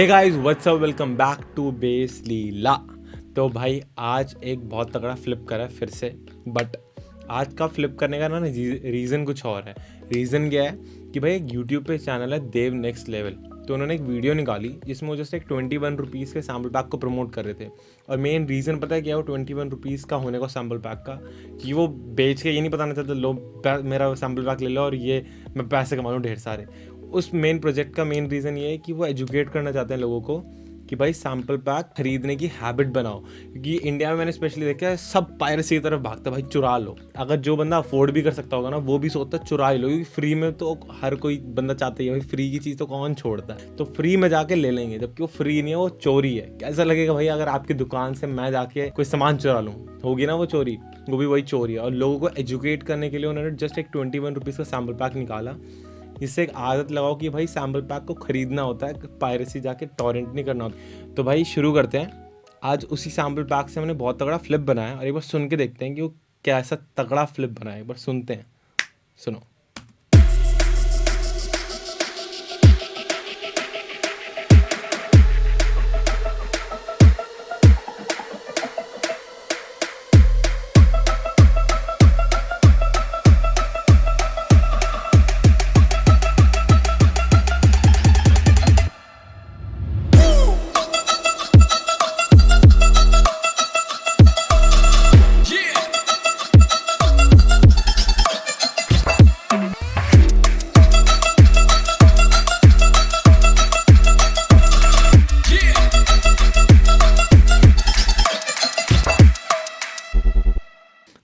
Hey guys what's up, welcome back to bass Leela. तो भाई आज एक बहुत तगड़ा फ्लिप करा है फिर से। बट आज का फ्लिप करने का ना रीज़न कुछ और है। रीज़न क्या है कि भाई एक यूट्यूब पे चैनल है देव नेक्स्ट लेवल। तो उन्होंने एक वीडियो निकाली जिसमें वो जस्ट एक 21 रुपीज़ के सैम्पल पैक को प्रमोट कर रहे थे। और मेन रीज़न पता है क्या, वो 21 रुपीज़ का होने का सैम्पल पैक का, कि वो बेच के ये नहीं बताना चाहते लो मेरा सैम्पल पैक ले लो और ये मैं पैसे कमा लूँ ढेर सारे। उस मेन प्रोजेक्ट का मेन रीज़न ये है कि वो एजुकेट करना चाहते हैं लोगों को कि भाई सैम्पल पैक खरीदने की हैबिट बनाओ। क्योंकि इंडिया में मैंने स्पेशली देखा है सब पायरेसी की तरफ भागता है, भाई चुरा लो। अगर जो बंदा अफोर्ड भी कर सकता होगा ना वो भी सोचता है चुरा ही लो, क्योंकि फ्री में तो हर कोई बंदा चाहता ही है, भाई फ्री की चीज़ तो कौन छोड़ता है। तो फ्री में जाके ले लेंगे, जबकि वो फ्री नहीं है, वो चोरी है। कैसा लगेगा भाई अगर आपकी दुकान से मैं जाके कोई सामान चुरा लूँ, होगी ना वो चोरी, वो भी वही चोरी है। और लोगों को एजुकेट करने के लिए उन्होंने जस्ट एक 21 रुपीज़ का सैम्पल पैक निकाला। इससे एक आदत लगाओ कि भाई सैम्पल पैक को खरीदना होता है, पायरेसी जाके टॉरेंट नहीं करना होता। तो भाई शुरू करते हैं। आज उसी सैम्पल पैक से मैंने बहुत तगड़ा फ्लिप बनाया और एक बार सुन के देखते हैं कि वो कैसा तगड़ा फ्लिप बनाया। एक बार सुनते हैं, सुनो।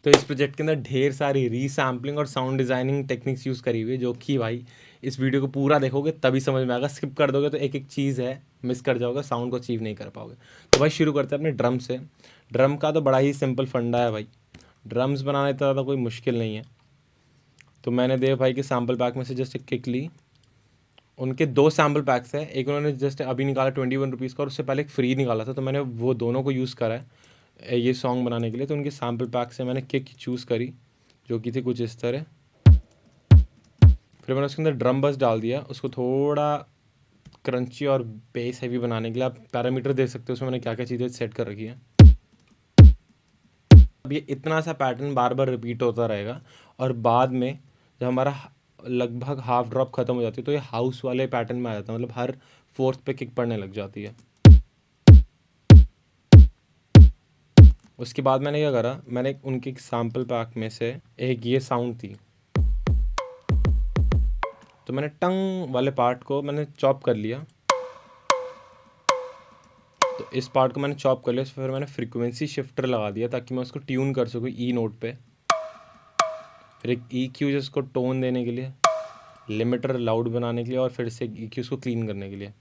तो इस प्रोजेक्ट के अंदर ढेर सारी रीसैम्पलिंग और साउंड डिज़ाइनिंग टेक्निक्स यूज़ करी हुई है, जो कि भाई इस वीडियो को पूरा देखोगे तभी समझ में आएगा। स्किप कर दोगे तो एक एक चीज़ है मिस कर जाओगे, साउंड को अचीव नहीं कर पाओगे। तो भाई शुरू करते हैं अपने ड्रम से। ड्रम का तो बड़ा ही सिंपल फंडा है भाई, ड्रम्स बनाना इतना ज़्यादा कोई मुश्किल नहीं है। तो मैंने देव भाई के सैम्पल पैक में से जस्ट एक किक ली। उनके 2 सैम्पल पैक्स हैं, एक उन्होंने जस्ट अभी निकाला 21 रुपीज़ का और उससे पहले एक फ्री निकाला था। तो मैंने वो दोनों को यूज़ करा है ये सॉन्ग बनाने के लिए। तो उनके सैम्पल पैक से मैंने किक चूज़ करी, जो कि थी कुछ इस तरह। फिर मैंने उसके अंदर ड्रम बस डाल दिया, उसको थोड़ा क्रंची और बेस हैवी बनाने के लिए। आप पैरामीटर देख सकते हो उसमें मैंने क्या क्या चीज़ें सेट कर रखी है। अब ये इतना सा पैटर्न बार बार रिपीट होता रहेगा और बाद में जब हमारा लगभग हाफ ड्रॉप ख़त्म हो जाती है तो ये हाउस वाले पैटर्न में आ जाता है, मतलब हर फोर्थ पे किक पड़ने लग जाती है। उसके बाद मैंने क्या करा, मैंने उनके सैम्पल पैक में से एक ये साउंड थी, तो मैंने टंग वाले पार्ट को मैंने चॉप कर लिया। तो इस पार्ट को मैंने चॉप कर लिया, फिर मैंने फ्रीक्वेंसी शिफ्टर लगा दिया ताकि मैं उसको ट्यून कर सकूँ ई नोट पे। फिर एक ई क्यू जिसको टोन देने के लिए, लिमिटर लाउड बनाने के लिए, और फिर से ई क्यू उसको क्लीन करने के लिए।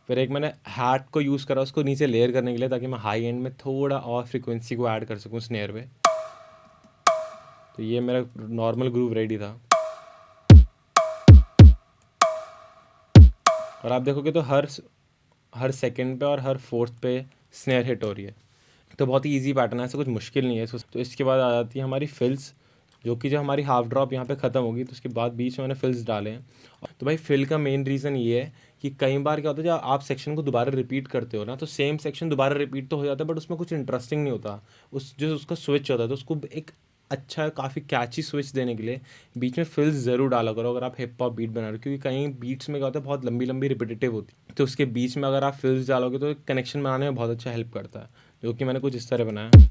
फिर एक मैंने हैट को यूज़ करा उसको नीचे लेयर करने के लिए, ताकि मैं हाई एंड में थोड़ा और फ्रीक्वेंसी को ऐड कर सकूँ स्नेयर पे। तो ये मेरा नॉर्मल ग्रूव रेडी था। और आप देखोगे तो हर सेकंड पे और हर फोर्थ पे स्नेयर हिट हो रही है। तो बहुत ही इजी पैटर्न है, ऐसा कुछ मुश्किल नहीं है। तो इसके बाद आ जाती है हमारी फिल्स, जो कि जब हमारी हाफ ड्रॉप यहाँ पे ख़त्म होगी तो उसके बाद बीच में मैंने फिल्स डाले हैं। तो भाई फिल का मेन रीज़न ये है कि कई बार क्या होता है जब आप सेक्शन को दोबारा रिपीट करते हो ना, तो सेम सेक्शन दोबारा रिपीट तो हो जाता है बट उसमें कुछ इंटरेस्टिंग नहीं होता। उसका स्विच होता है, तो उसको एक अच्छा काफ़ी कैची स्विच देने के लिए बीच में फिल्स ज़रूर डाला करो अगर आप हिप हॉप बीट बना रहे हो। क्योंकि कई बीट्स में क्या होता है बहुत लंबी लंबी रिपीटेटिव होती है, तो उसके बीच में अगर आप फिल्स डालोगे तो कनेक्शन बनाने में बहुत अच्छा हेल्प करता है, जो कि मैंने कुछ इस तरह बनाया।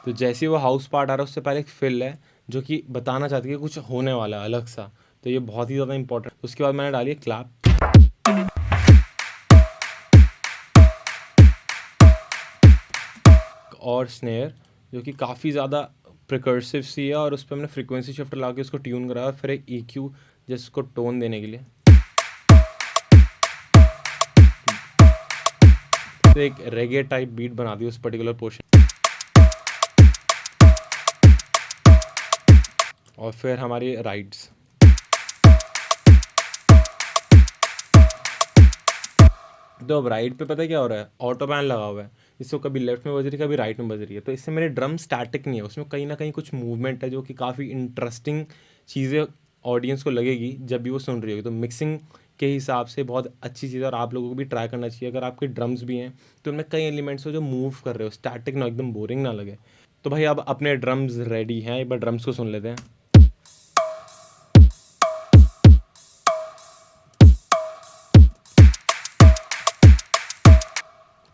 तो जैसे ही वो हाउस पार्ट आ रहा है उससे पहले एक फिल है जो कि बताना चाहती है कुछ होने वाला है अलग सा, तो ये बहुत ही ज़्यादा इंपॉर्टेंट। उसके बाद मैंने डाली है क्लैप और स्नेयर, जो कि काफ़ी ज़्यादा प्रिकर्सिव सी है, और उस पर मैंने फ्रीक्वेंसी शिफ्टर ला के उसको ट्यून कराया। फिर एक ई क्यू जिसको टोन देने के लिए, तो एक रेगे टाइप बीट बना दी उस पर्टिकुलर पोर्शन। और फिर हमारी राइड्स, तो अब राइड पे पता है क्या हो रहा है, ऑटो बैन लगा हुआ है, जिसको कभी लेफ्ट में बज रही है कभी राइट में बज रही है। तो इससे मेरे ड्रम स्टैटिक नहीं है, उसमें कहीं ना कहीं कुछ मूवमेंट है जो कि काफ़ी इंटरेस्टिंग चीज़ें ऑडियंस को लगेगी जब भी वो सुन रही होगी। तो मिक्सिंग के हिसाब से बहुत अच्छी चीज़ है और आप लोगों को भी ट्राई करना चाहिए। अगर आपके ड्रम्स भी हैं तो उनमें कई एलिमेंट्स हो जो मूव कर रहे हो, स्टैटिक ना, एकदम बोरिंग ना लगे। तो भाई अब अपने ड्रम्स रेडी हैं, एक बार ड्रम्स को सुन लेते हैं।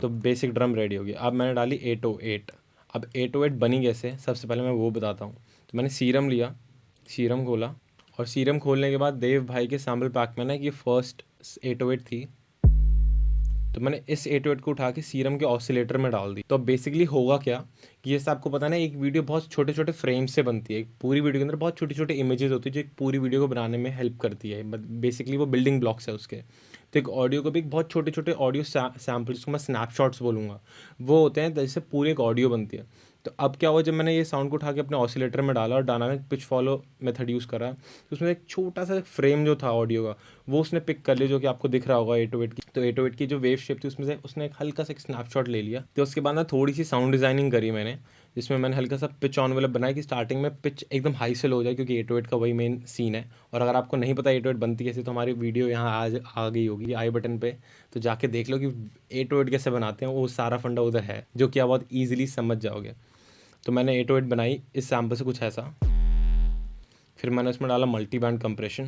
तो बेसिक ड्रम रेडी हो गया। अब मैंने डाली 808। अब 808 बनी कैसे, सबसे पहले मैं वो बताता हूँ। तो मैंने सीरम लिया, सीरम खोला, और सीरम खोलने के बाद देव भाई के सैम्पल पैक में ना कि फर्स्ट 808 थी, तो मैंने इस 808 को उठा के सीरम के ऑसिलेटर में डाल दी। तो बेसिकली होगा क्या कि जैसे आपको पता है ना, एक वीडियो बहुत छोटे छोटे फ्रेम से बनती है। एक पूरी वीडियो के अंदर बहुत छोटी छोटी इमेजेस होती है जो एक पूरी वीडियो को बनाने में हेल्प करती है। बेसिकली वो बिल्डिंग ब्लॉक्स है उसके। तो एक ऑडियो को भी एक बहुत छोटे छोटे ऑडियो सैम्पल, जिसको मैं स्नैपशॉट्स बोलूँगा, वो होते हैं, जैसे पूरी एक ऑडियो बनती है। तो अब क्या हुआ, जब मैंने ये साउंड को उठा के अपने ऑसिलेटर में डाला और dynamic pitch follow method use करा, तो उसमें एक छोटा सा फ्रेम जो था ऑडियो का, वो उसने पिक कर लिया, जो कि आपको दिख रहा होगा 808 की। तो 808 की जो वेव शेप थी उसमें से उसने एक हल्का सा एक स्नैपशॉट ले लिया। तो उसके बाद ना थोड़ी सी साउंड डिज़ाइनिंग करी मैंने, जिसमें मैंने हल्का सा पिच ऑनवेलप बनाया कि स्टार्टिंग में पिच एकदम हाई से लो हो जाए, क्योंकि 808 का वही मेन सीन है। और अगर आपको नहीं पता 808 बनती कैसे, तो हमारी वीडियो यहाँ आज आ गई होगी आई बटन पे, तो जाके देख लो कि 808 कैसे बनाते हैं, वो सारा फंडा उधर है, जो कि आप बहुत ईजिली समझ जाओगे। तो मैंने 808 बनाई इस सैम्पल से कुछ ऐसा। फिर मैंने उसमें डाला मल्टी बैंड कंप्रेशन।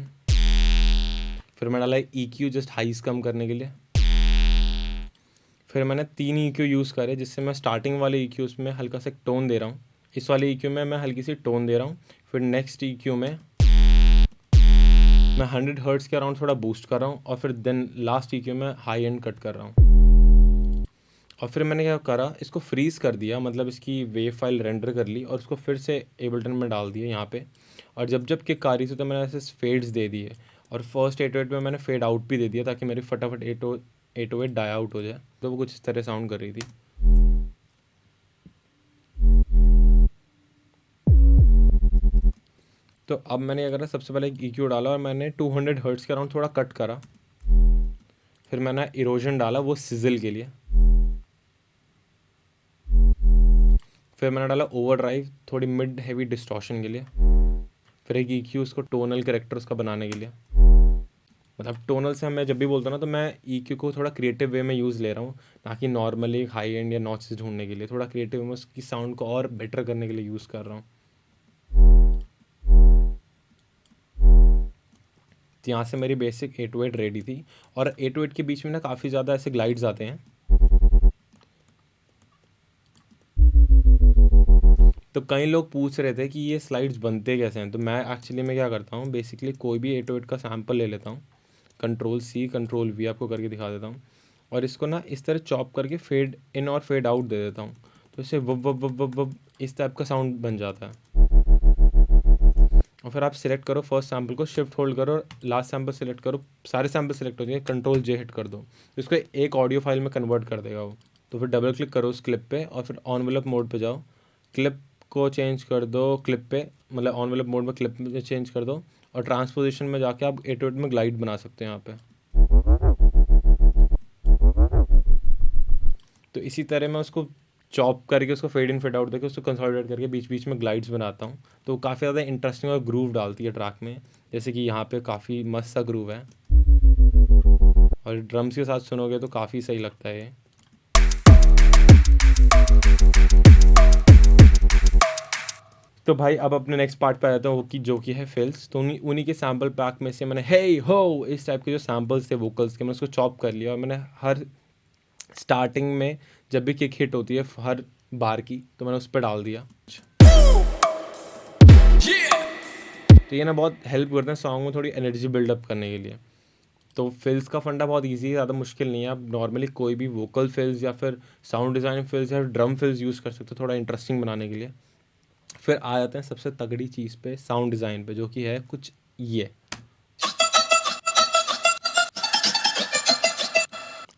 फिर मैंने डाला EQ जस्ट हाइस कम करने के लिए। फिर मैंने 3 EQ यूज़ करे, जिससे मैं स्टार्टिंग वाले EQ में हल्का सा टोन दे रहा हूँ, इस वाले EQ में मैं हल्की सी टोन दे रहा हूँ। फिर नेक्स्ट EQ में मैं 100 हर्ट्ज़ के अराउंड थोड़ा बूस्ट कर रहा हूँ, और फिर देन लास्ट EQ में हाई एंड कट कर रहा हूँ। और फिर मैंने क्या करा, इसको फ्रीज़ कर दिया, मतलब इसकी वेव फाइल रेंडर कर ली और उसको फिर से एबल्टन में डाल दिया यहाँ पे। और जब जब किक आ रही थी तो मैंने ऐसे फेड्स दे दिए, और फर्स्ट 808 में मैंने फेड आउट भी दे दिया, ताकि मेरी फटाफट 808 डाई आउट हो जाए। तो वो कुछ इस तरह साउंड कर रही थी। तो अब मैंने क्या करा, सबसे पहले EQ डाला और मैंने 200 हर्ट्ज़ के अराउंड थोड़ा कट करा। फिर मैंने इरोजन डाला, वो सिजल के लिए। फिर मैंने डाला ओवरड्राइव, थोड़ी मिड हेवी डिस्टॉर्शन के लिए। फिर एक EQ उसको टोनल कैरेक्टर उसका बनाने के लिए। मतलब टोनल से मैं जब भी बोलता हूँ ना, तो मैं EQ को थोड़ा क्रिएटिव वे में यूज़ ले रहा हूँ, ना कि नॉर्मली हाई एंड या नॉचेस ढूंढने के लिए। थोड़ा क्रिएटिव वे में उसकी साउंड को और बेटर करने के लिए यूज़ कर रहा हूँ। तो यहाँ से मेरी बेसिक 808 रेडी थी। और 808 के बीच में ना काफ़ी ज़्यादा ऐसे ग्लाइड्स आते हैं। तो कई लोग पूछ रहे थे कि ये स्लाइड्स बनते कैसे हैं। तो मैं एक्चुअली मैं क्या करता हूँ, बेसिकली कोई भी 808 का सैम्पल ले लेता हूँ, Ctrl+C Ctrl+V आपको करके दिखा देता हूँ, और इसको ना इस तरह चॉप करके फेड इन और फेड आउट दे देता हूँ। तो इससे वब वब वब वब वब इस टाइप का साउंड बन जाता है। और फिर आप सिलेक्ट करो फर्स्ट सैम्पल को, शिफ्ट होल्ड करो, लास्ट सैम्पल सिलेक्ट करो, सारे सैम्पल सिलेक्ट हो जाएंगे, Ctrl+J हिट कर दो, तो इसको एक ऑडियो फाइल में कन्वर्ट कर देगा वो। तो फिर डबल क्लिक करो उस क्लिप पे और फिर ऑनवेलप मोड पे जाओ, क्लिप को चेंज कर दो क्लिप पे, मतलब ऑनवेलप मोड में क्लिप में चेंज कर दो, और ट्रांसपोजिशन में जाके आप 808 में ग्लाइड बना सकते हैं यहाँ पे। तो इसी तरह मैं उसको चॉप करके उसको फेड इन फेड आउट देके उसको कंसोलिडेट करके बीच बीच में ग्लाइड्स बनाता हूँ। तो काफ़ी ज़्यादा इंटरेस्टिंग और ग्रूव डालती है ट्रैक में, जैसे कि यहाँ पे काफ़ी मस्त सा ग्रूव है, और ड्रम्स के साथ सुनोगे तो काफ़ी सही लगता है ये। तो भाई अब अपने नेक्स्ट पार्ट पे आ जाता हूँ, वो कि जो कि है फिल्स। तो उन्हीं के सैम्पल पैक में से मैंने हे हो इस टाइप के जो सैम्पल्स थे वोकल्स के, मैंने उसको चॉप कर लिया, और मैंने हर स्टार्टिंग में जब भी किक हिट होती है हर बार की, तो मैंने उस पर डाल दिया। तो ये ना बहुत हेल्प करते हैं सॉन्ग में थोड़ी एनर्जी बिल्डअप करने के लिए। तो फिल्स का फंडा बहुत इजी है, ज़्यादा मुश्किल नहीं है। आप नॉर्मली कोई भी वोकल फिल्स या फिर साउंड डिज़ाइन फिल्स या ड्रम फिल्स यूज़ कर सकते हो थोड़ा इंटरेस्टिंग बनाने के लिए। फिर आ जाते हैं सबसे तगड़ी चीज़ पे, साउंड डिज़ाइन पे, जो कि है कुछ ये।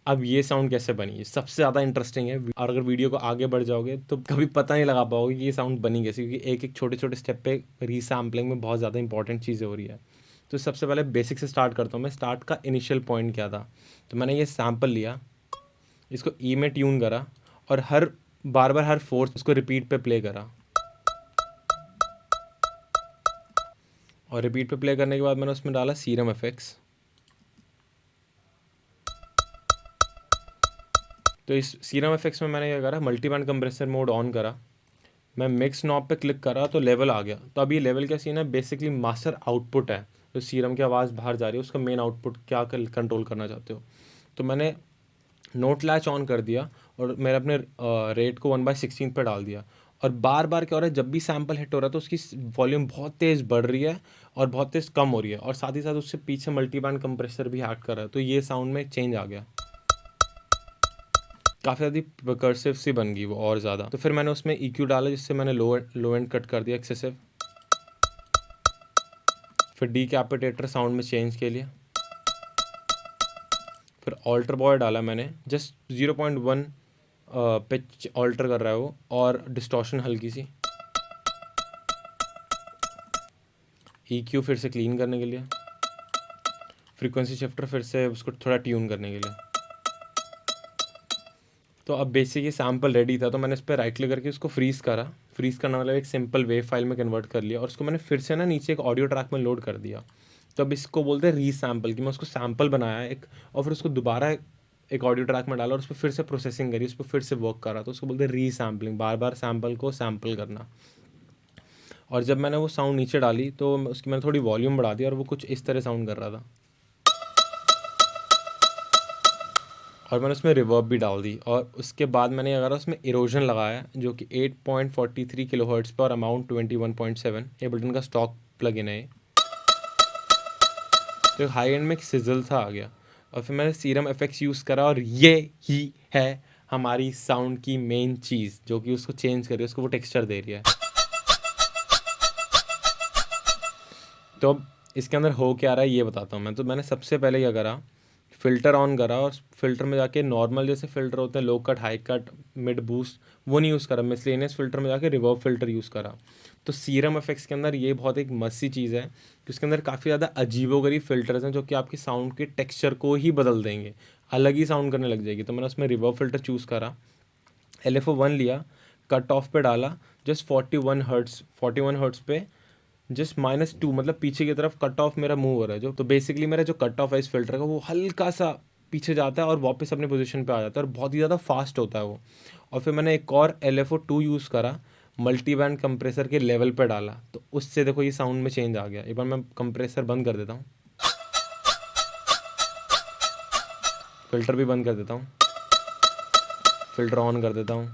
अब ये साउंड कैसे बनी, सबसे ज़्यादा इंटरेस्टिंग है। और अगर वीडियो को आगे बढ़ जाओगे तो कभी पता नहीं लगा पाओगे कि ये साउंड बनी कैसे, क्योंकि एक एक छोटे छोटे स्टेप पे रीसैम्पलिंग में बहुत ज़्यादा इंपॉर्टेंट चीज़ें हो रही है। तो सबसे पहले बेसिक से स्टार्ट करता हूँ मैं। स्टार्ट का इनिशियल पॉइंट क्या था, तो मैंने ये सैम्पल लिया, इसको ई में ट्यून करा, और हर बार बार हर फोर्थ उसको रिपीट पे प्ले करा। और रिपीट पे प्ले करने के बाद मैंने उसमें डाला सीरम एफेक्ट्स। तो इस सीरम एफेक्ट्स में मैंने क्या करा, multi band compressor mode on करा, मैं मिक्स नॉब पे क्लिक करा तो लेवल आ गया। तो अब ये लेवल क्या सीन है, बेसिकली मास्टर आउटपुट है, तो सीरम की आवाज़ बाहर जा रही है, उसका मेन आउटपुट क्या कंट्रोल करना चाहते हो। तो मैंने नोट लैच ऑन कर दिया और मैंने अपने रेट को 1/16 पर डाल दिया। और बार बार क्या हो रहा है, जब भी सैम्पल हिट हो रहा है तो उसकी वॉल्यूम बहुत तेज़ बढ़ रही है और बहुत तेज़ कम हो रही है, और साथ ही साथ उससे पीछे मल्टी बैंड कंप्रेसर भी ऐड कर रहा है, तो ये साउंड में चेंज आ गया, काफ़ी ज़्यादा रिकर्सिव सी बन गई वो और ज़्यादा। तो फिर मैंने उसमें EQ डाला, जिससे मैंने लो एंड कट कर दिया एक्सेसिव। फिर डीकैपिटेटर साउंड में चेंज के लिए, फिर ऑल्टर बॉय डाला मैंने, जस्ट 0.1 पिच ऑल्टर कर रहा है वो, और डिस्टॉर्शन हल्की सी। EQ फिर से क्लीन करने के लिए, फ्रीक्वेंसी शिफ्टर फिर से उसको थोड़ा ट्यून करने के लिए। तो अब बेसिक ये सैम्पल रेडी था, तो मैंने इस पर राइट क्लिक करके उसको फ्रीज़ करा। फ्रीज़ करना मतलब एक सिंपल वेव फाइल में कन्वर्ट कर लिया, और उसको मैंने फिर से ना नीचे एक ऑडियो ट्रैक में लोड कर दिया। तो अब इसको बोलते हैं रीसैम्पल, कि मैं उसको सैम्पल बनाया एक, और फिर उसको दोबारा एक ऑडियो ट्रैक में डाला और उस पर फिर से प्रोसेसिंग करी, उस पर फिर से वर्क करा, तो उसको बोलते हैं रीसैम्पलिंग, बार बार सैम्पल को सैम्पल करना। और जब मैंने वो साउंड नीचे डाली तो उसकी मैंने थोड़ी वॉल्यूम बढ़ा दी, और वो कुछ इस तरह साउंड कर रहा था। और मैंने उसमें रिवर्ब भी डाल दी, और उसके बाद मैंने अगर उसमें इरोजन लगाया, जो कि 8.43 किलोहर्ट्ज़ पर, अमाउंट 21.7, एबल्टन का स्टॉक प्लग इन है। तो हाई एंड में एक सिजल सा आ गया, और फिर मैंने सीरम एफेक्ट्स यूज़ करा, और ये ही है हमारी साउंड की मेन चीज़, जो कि उसको चेंज कर रही है, उसको वो टेक्सचर दे रही है। तो अब इसके अंदर हो क्या रहा है ये बताता हूँ मैं। तो मैंने सबसे पहले क्या करा, फ़िल्टर ऑन करा, और फ़िल्टर में जाके नॉर्मल जैसे फ़िल्टर होते हैं, low cut, high cut, mid boost, वो नहीं यूज़ करा। मिसलेनियस फ़िल्टर में जाके रिवर्ब फ़िल्टर यूज़ करा। तो सीरम एफेक्ट्स के अंदर ये बहुत एक मस्ती चीज़ है कि उसके अंदर काफ़ी ज़्यादा अजीबोगरीब फ़िल्टर्स हैं, जो कि आपकी साउंड के टेक्सचर को ही बदल देंगे, अलग ही साउंड करने लग जाएगी। तो मैंने उसमें रिवर्ब फ़िल्टर चूज़ करा, LFO 1 लिया, कट ऑफ पे डाला, जस्ट 41 हर्ट्स पे, जस्ट -2, मतलब पीछे की तरफ कट ऑफ मेरा मूव हो रहा है जो। तो बेसिकली मेरा जो कट ऑफ है इस फिल्टर का, वो हल्का सा पीछे जाता है और वापस अपने पोजीशन पे आ जाता है, और बहुत ही ज़्यादा फास्ट होता है वो। और फिर मैंने एक और LFO 2 यूज़ करा, मल्टी बैंड कंप्रेसर के लेवल पे डाला, तो उससे देखो ये साउंड में चेंज आ गया। एक बार मैं कंप्रेसर बंद कर देता हूँ, फिल्टर भी बंद कर देता हूँ, फिल्टर ऑन कर देता हूँ,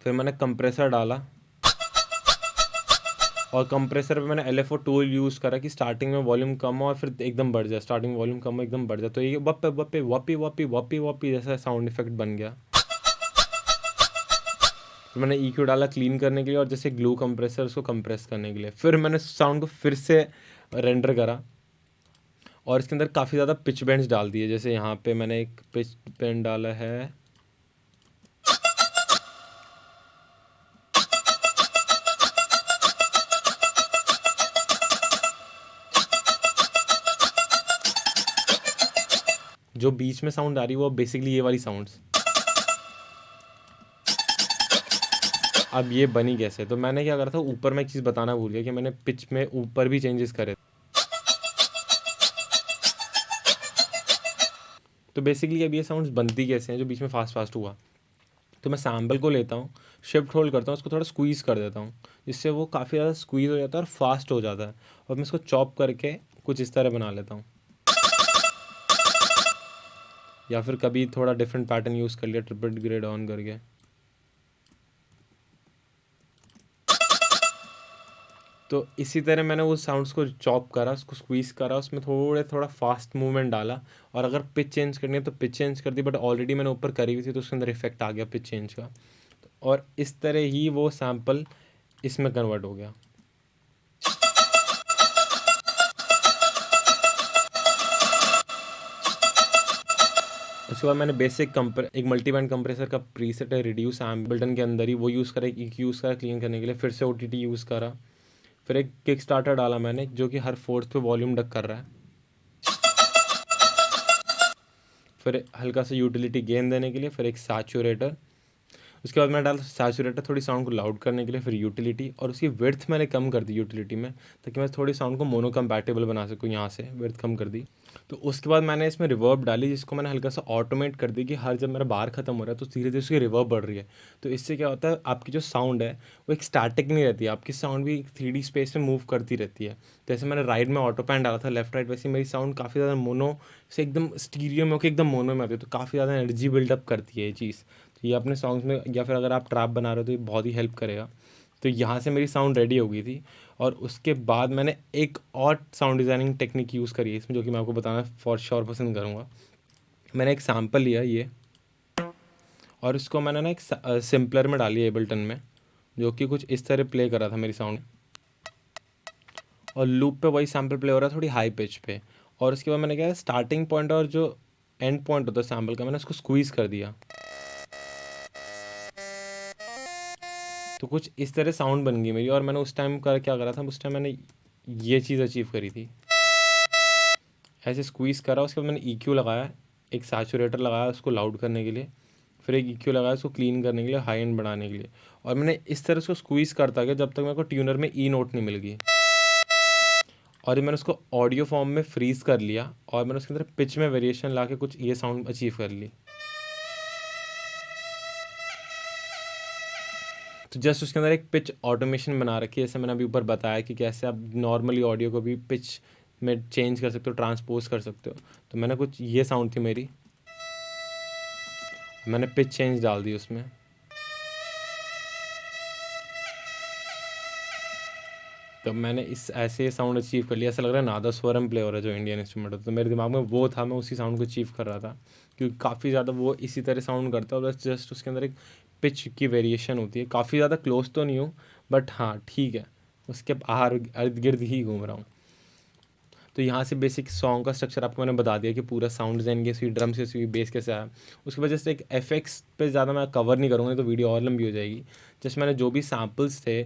फिर मैंने कंप्रेसर डाला, और कंप्रेसर पे मैंने LFO 2 यूज़ करा कि स्टार्टिंग में वॉल्यूम कम हो और फिर एकदम बढ़ जाए, स्टार्टिंग में वॉल्यूम कम हो एकदम बढ़ जाए, तो ये वप्पे वप्पे वपी वपी वपी वपी जैसा साउंड इफेक्ट बन गया। फिर मैंने EQ डाला क्लीन करने के लिए, और जैसे ग्लू कंप्रेसर उसको कंप्रेस करने के लिए। फिर मैंने साउंड को फिर से रेंडर करा, और इसके अंदर काफ़ी ज़्यादा पिच बेंड्स डाल दिए। जैसे यहाँ पे मैंने एक पिच बेंड डाला है, जो बीच में साउंड आ रही है वो बेसिकली ये वाली साउंड्स। अब ये बनी कैसे, तो मैंने क्या करा था, ऊपर मैं एक चीज़ बताना भूल गया कि मैंने पिच में ऊपर भी चेंजेस करे। तो बेसिकली अब ये साउंड्स बनती कैसे हैं जो बीच में फास्ट फास्ट हुआ। तो मैं सैम्पल को लेता हूँ, शिफ्ट होल्ड करता हूँ, उसको थोड़ा स्क्वीज़ कर देता हूँ, जिससे वो काफ़ी ज़्यादा स्क्वीज़ हो जाता है और फास्ट हो जाता है, और मैं इसको चॉप करके कुछ इस तरह बना लेता हूँ, या फिर कभी थोड़ा डिफरेंट पैटर्न यूज़ कर लिया ट्रिपल ग्रेड ऑन करके। तो इसी तरह मैंने वो साउंड्स को चॉप करा, उसको स्क्वीज़ करा, उसमें थोड़ा फास्ट मूवमेंट डाला, और अगर पिच चेंज करनी है तो पिच चेंज कर दी, बट ऑलरेडी मैंने ऊपर करी हुई थी तो उसके अंदर इफेक्ट आ गया पिच चेंज का, और इस तरह ही वो सैम्पल इसमें कन्वर्ट हो गया। उसके बाद मैंने बेसिक एक मल्टी बैंड कंप्रेसर का प्रीसेट है रिड्यूस एम्बल्टन के अंदर ही, वो यूज़ करा, एक EQ यूज़ करा क्लीन करने के लिए, फिर से OTT यूज़ करा, फिर एक किक स्टार्टर डाला मैंने जो कि हर फोर्थ पे वॉल्यूम डक कर रहा है, फिर हल्का सा यूटिलिटी गेन देने के लिए, फिर एक सैचुरेटर, उसके बाद मैंने डाला सैचुरेटर थोड़ी साउंड को लाउड करने के लिए, फिर यूटिलिटी, और उसकी विड्थ मैंने कम कर दी यूटिलिटी में, ताकि मैं थोड़ी साउंड को मोनो कंपैटिबल बना सकूँ, यहाँ से विड्थ कम कर दी। तो उसके बाद मैंने इसमें रिवर्ब डाली, जिसको मैंने हल्का सा ऑटोमेट कर दी कि हर जब मेरा बार खत्म हो रहा है तो धीरे धीरे उसकी रिवर्ब बढ़ रही है। तो इससे क्या होता है, आपकी जो साउंड है वो एक स्टैटिक नहीं रहती है, आपकी साउंड भी 3D स्पेस में मूव करती रहती है। जैसे मैंने राइट में ऑटो पैन डाला था लेफ्ट राइट, वैसे मेरी साउंड काफ़ी ज़्यादा मोनो से एकदम स्टीरियो में होकर एकदम मोनो में आती है, तो काफ़ी ज़्यादा एनर्जी बिल्डअप करती है ये चीज़। तो ये अपने सॉन्ग्स में, या फिर अगर आप ट्रैप बना रहे हो तो ये बहुत ही हेल्प करेगा। तो यहाँ से मेरी साउंड रेडी हो गई थी, और उसके बाद मैंने एक और साउंड डिज़ाइनिंग टेक्निक यूज़ करी है इसमें, जो कि मैं आपको बताना फॉर श्योर पसंद करूँगा। मैंने एक सैम्पल लिया ये, और इसको मैंने ना एक सिंपलर में डाली एबल्टन में, जो कि कुछ इस तरह प्ले कर रहा था मेरी साउंड, और लूप पे वही सैम्पल प्ले हो रहा है थोड़ी हाई पिच पे। और उसके बाद मैंने क्या है, स्टार्टिंग पॉइंट और जो एंड पॉइंट होता है सैम्पल का, मैंने उसको स्क्वीज़ कर दिया, तो कुछ इस तरह साउंड बन गई मेरी। और मैंने उस टाइम क्या करा था, उस टाइम मैंने ये चीज़ अचीव करी थी, ऐसे स्क्वीज़ करा। उसके बाद मैंने EQ लगाया, एक सैचुरेटर लगाया उसको लाउड करने के लिए, फिर एक EQ लगाया उसको क्लीन करने के लिए, हाई एंड बढ़ाने के लिए। और मैंने इस तरह उसको स्क्वीज़ करता गया जब तक मेरे को ट्यूनर में E नोट नहीं मिल गई, और मैंने उसको ऑडियो फॉर्म में फ्रीज़ कर लिया, और मैंने उसके अंदर पिच में वेरिएशन ला के कुछ ये साउंड अचीव कर ली। तो जस्ट उसके अंदर एक पिच ऑटोमेशन बना रखी है, जैसे मैंने अभी ऊपर बताया कि कैसे आप नॉर्मली ऑडियो को भी पिच में चेंज कर सकते हो, ट्रांसपोज कर सकते हो। तो मैंने कुछ ये साउंड थी मेरी, मैंने पिच चेंज डाल दी उसमें, तब मैंने इस ऐसे साउंड अचीव कर लिया। ऐसा लग रहा है नादस्वरम प्ले हो रहा है जो इंडियन इंस्ट्रूमेंट होता है, तो मेरे दिमाग में वो था, मैं उसी साउंड को अचीव कर रहा था, क्योंकि काफ़ी ज़्यादा वो इसी तरह साउंड करता है, और बस जस्ट उसके अंदर एक पिच की वेरिएशन होती है। काफ़ी ज़्यादा क्लोज तो नहीं हूँ, बट हाँ ठीक है, उसके बाहर इर्द गिर्द ही घूम रहा हूँ। तो यहाँ से बेसिक सॉन्ग का स्ट्रक्चर आपको मैंने बता दिया कि पूरा साउंड डिज़ाइन कैसे हुई, ड्रम से हुई, बेस कैसे आया। उसके बाद जस्ट एक एफेक्ट्स पे ज़्यादा मैं कवर नहीं करूँगा, तो वीडियो और लंबी हो जाएगी। जस्ट मैंने जो भी सैम्पल्स थे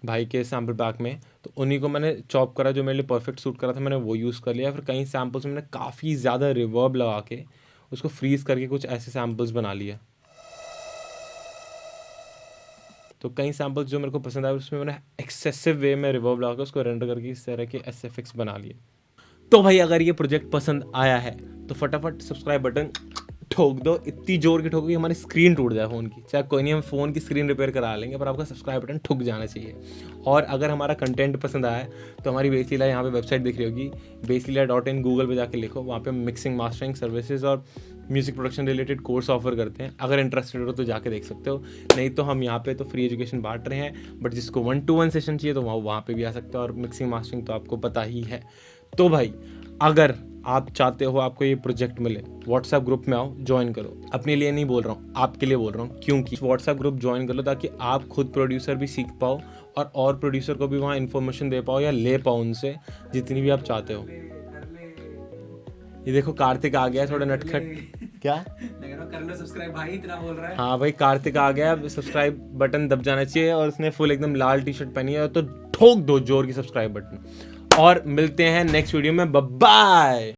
भाई के सैम्पल पैक में, तो उन्हीं को मैंने चॉप करा, जो मेरे लिए परफेक्ट सूट करा था मैंने वो यूज़ कर लिया। फिर कई सैम्पल्स में मैंने काफ़ी ज़्यादा रिवर्ब लगा के उसको फ्रीज़ करके कुछ ऐसे सैम्पल्स बना लिए। तो कई सैम्पल्स जो मेरे को पसंद आए उसमें मैंने एक्सेसिव वे में रिवर्ब लगा के उसको रेंडर करके इस तरह के SFX बना लिए। तो भाई अगर ये प्रोजेक्ट पसंद आया है तो फटाफट सब्सक्राइब बटन ठोक दो, इतनी जोर की ठोको कि हमारी स्क्रीन टूट जाए फ़ोन की। चाहे कोई नहीं, हम फ़ोन की स्क्रीन रिपेयर करा लेंगे, पर आपका सब्सक्राइब बटन ठुक जाना चाहिए। और अगर हमारा कंटेंट पसंद आया है तो हमारी बेसिला यहाँ पे वेबसाइट दिख रही होगी, basila.in, गूगल पे जाके लिखो, वहाँ पे मिक्सिंग मास्टरिंग सर्विसेज और music production related course offer करते हैं। अगर इंटरेस्टेड हो तो जाके देख सकते हो, नहीं तो हम यहाँ पे तो फ्री एजुकेशन बांट रहे हैं, बट जिसको 1-to-1 सेशन चाहिए तो वहाँ पे भी आ सकते हो। और मिक्सिंग मास्टरिंग तो आपको पता ही है। तो भाई अगर आप चाहते हो आपको ये प्रोजेक्ट मिले, व्हाट्सएप ग्रुप में आओ, ज्वाइन करो। अपने लिए नहीं बोल रहा हूँ, आपके लिए बोल रहा हूँ, क्योंकि व्हाट्सएप ग्रुप ज्वाइन कर लो ताकि आप खुद प्रोड्यूसर भी सीख पाओ और प्रोड्यूसर को भी वहाँ इन्फॉर्मेशन दे पाओ या ले पाओ उनसे, जितनी भी आप चाहते हो। ये देखो कार्तिक आ गया, थोड़ा नटखट क्या कर लो सब्सक्राइब भाई, इतना बोल रहा है। हाँ भाई कार्तिक आ गया, सब्सक्राइब बटन दब जाना चाहिए, और उसने फुल एकदम लाल टी-शर्ट पहनी है, तो ठोक दो जोर की सब्सक्राइब बटन। और मिलते हैं नेक्स्ट वीडियो में, बाय बाय।